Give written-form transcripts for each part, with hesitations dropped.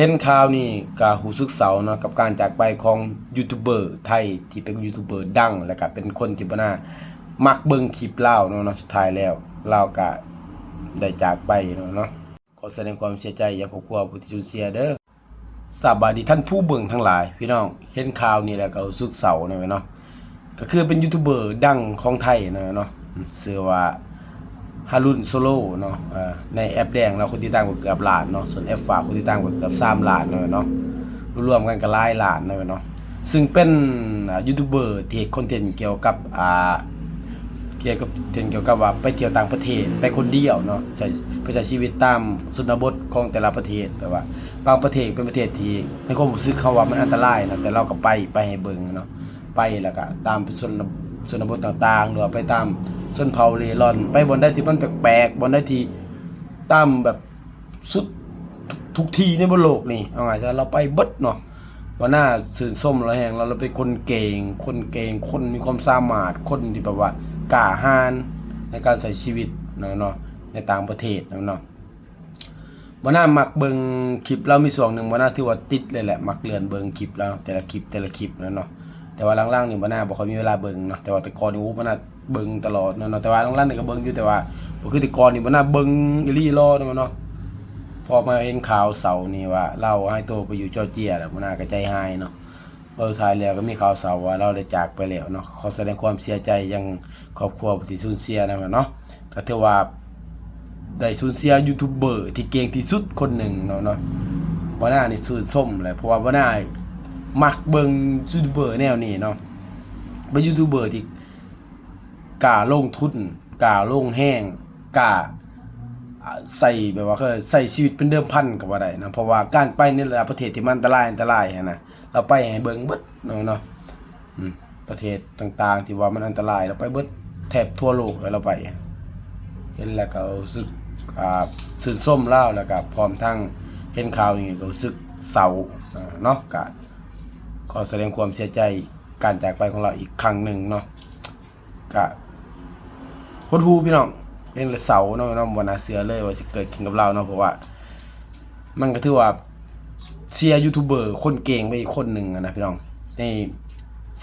เห็นข่าวนี่ก็รู้สึกเศร้าเนาะกับการจากไปของยูทูบเบอร์ไทยที่เป็นยูทูบเบอร์ดังแล้วก็เป็นคนที่บ่น่ามักเบิ่งคลิปลาวเนาะสุดท้ายแล้วลาวก็ได้จากไปเนาะขอแสดงความเสียใจอย่างครอบครัวผู้ที่สูญเสียเด้อสบายดีท่านผู้เบิ่งทั้งหลายพี่น้องเห็นข่าวนี่แล้วก็รู้สึกเศร้าเนาะก็คือเป็นยูทูบเบอร์ดังของไทยเนาะชื่อว่าฮารุนโซโลเนาะในแอปแดงเราคนติดตามกว่าเกือบล้านเนาะส่วนแอปฝากคนติดตามกว่าเกือบ3ล้านเนาะรวมกันก็หลายล้านเนาะซึ่งเป็นยูทูบเบอร์ที่คอนเทนต์เกี่ยวกับเกี่ยวกับว่าไปเที่ยวต่างประเทศไปคนเดียวเนาะใช้ชีวิตตามชนบทของแต่ละประเทศแต่ว่าบางประเทศเป็นประเทศที่ในความรู้สึกเขาว่ามันอันตรายนะแต่เราก็ไปให้เบิ่งเนาะไปแล้วก็ตามชนบทต่างๆหรือว่าไปตามชนเผ่าเร่ร่อนไปบนได้ที่มันแปลกๆบนได้ที่ตามแบบสุดทุกที่ในบนโลกนี่เอาไงซะเราไปเบิดเนาะว่าหน้าสื่นส้มเราแหงเราเป็นคนเก่งคนมีความสามารถคนที่แบบว่ากล้าหาญในการใช้ชีวิตเนาะในต่างประเทศเนาะว่าหน้ามักเบิ่งคลิปเรามีช่วงนึงว่าหน้าที่ว่าติดเลยแหละมักเลื่อนเบิ่งคลิปแล้วแต่ละคลิปเนาะแต่ว่าหลังๆนี่ว่าหน้าบ่ค่อยมีเวลาเบิ่งเนาะแต่ว่าแต่ก่อนนี่ว่าหน้าเบิ่งตลอดเนาะแต่ว่าหลังๆนี่ก็เบิ่งอยู่แต่ว่าบ่คือแต่ก่อนนี่ว่าหน้าเบิ่งอีหลีรอเนาะพอมาเห็นข่าวเสาร์นี่ว่าเราให้ตัวไปอยู่จอร์เจียแล้วว่าหน้าก็ใจหายเนาะสุดท้ายแล้วก็มีข่าวเสาร์ว่าเราได้จากไปแล้วเนาะขอแสดงความเสียใจยังครอบครัวผู้ที่สูญเสียเนาะก็ถือว่าได้สูญเสียยูทูบเบอร์ที่เก่งที่สุดคนหนึ่งเนาะบ่น่านี่ชื่นชมเลยเพราะว่าบ่น่ามักเบิ่งยูทูบเบอร์แนวนี้เนาะเป็นยูทูบเบอร์ที่กล้าลงทุนกล้าลงแห้งกล้าใส่แบบว่าใส่ชีวิตเป็นเดิมพันก็ว่าได้นะเพราะว่าการไปในหลายประเทศที่มันอันตรายนะเราไปให้เบิ่งเบิดเนาะประเทศต่างๆที่ว่ามันอันตรายเราไปเบิดแทบทั่วโลกเลยเราไปเห็นแล้วก็รู้สึกชื่นชมแล้วก็พร้อมทั้งเห็นข่าวนี่ก็รู้สึกเศร้าเนาะก็ขอแสดงความเสียใจการจากไปของเราอีกครั้งหนึ่งเนาะก็หดหู่พี่น้องเห็นแล้วเศร้าเนาะบ่น่าเชื่อเลยว่าสิเกิดขึ้นกับเราเนาะเพราะว่ามันก็ถือว่าเชียร์ยูทูบเบอร์คนเก่งไปอีกคนหนึ่งนะพี่น้องใน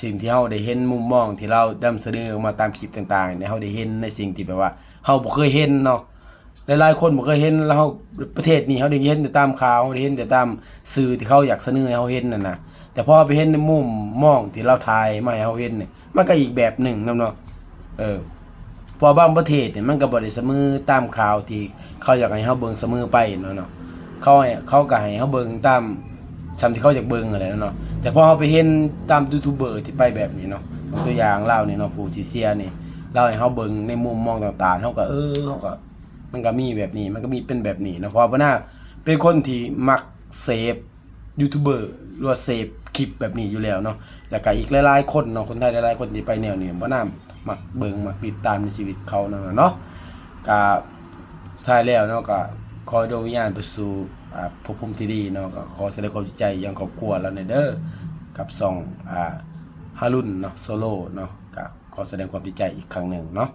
สิ่งที่เราได้เห็นมุมมองที่เรานำเสนอออกมาตามคลิปต่างๆเนี่ยเราได้เห็นในสิ่งที่แบบว่าเราบ่เคยเห็นเนาะหลายๆคนบ่เคยเห็นแล้วเราประเทศนี้เราได้เห็นแต่ตามข่าวได้เห็นแต่ตามสื่อที่เขาอยากเสนอให้เราเห็นนั่นนะแต่พอไปเห็นในมุมมองที่เราถ่ายมาให้เราเห็นเนี่ยมันก็อีกแบบหนึ่งเนาะพอบางประเทศเนี่ยมันก็บ่ได้เสมอตามข่าวที่เขาอยากให้เราเบิ่งเสมอไปเนาะเขาก็ให้เขาเบิ่งตามที่เขาอยากเบิ่งอะไรเนาะแต่พอเขาไปเห็นตามยูทูบเบอร์ที่ไปแบบนี้เนาะตัวอย่างเล่านี่เนาะผู้ที่เสียนี่เล่าให้เขาเบิ่งในมุมมองต่างๆเขาก็เขาก็มันก็มีแบบนี้มันก็มีเป็นแบบนี้เนาะเพราะว่าน่าเป็นคนที่มักเสพยูทูบเบอร์หรือว่าเสพคลิปแบบนี้อยู่แล้วเนาะแล้วก็อีกหลายๆคนเนาะคนไทยหลายๆคนที่ไปแนวนี้บ่น่ามักเบิ่งมักติดตามในชีวิตเขาเนาะก็ท้ายแล้วเนาะก็ขอดวงวิญญาณไปสู่ภพภูมิที่ดีเนาะก็ขอแสดงความเสียใจยังครอบครัวแล้วเด้อกับฮารุนเนาะโซโล่เนาะก็ขอแสดงความเสียใจอีกครั้งหนึ่งเนาะ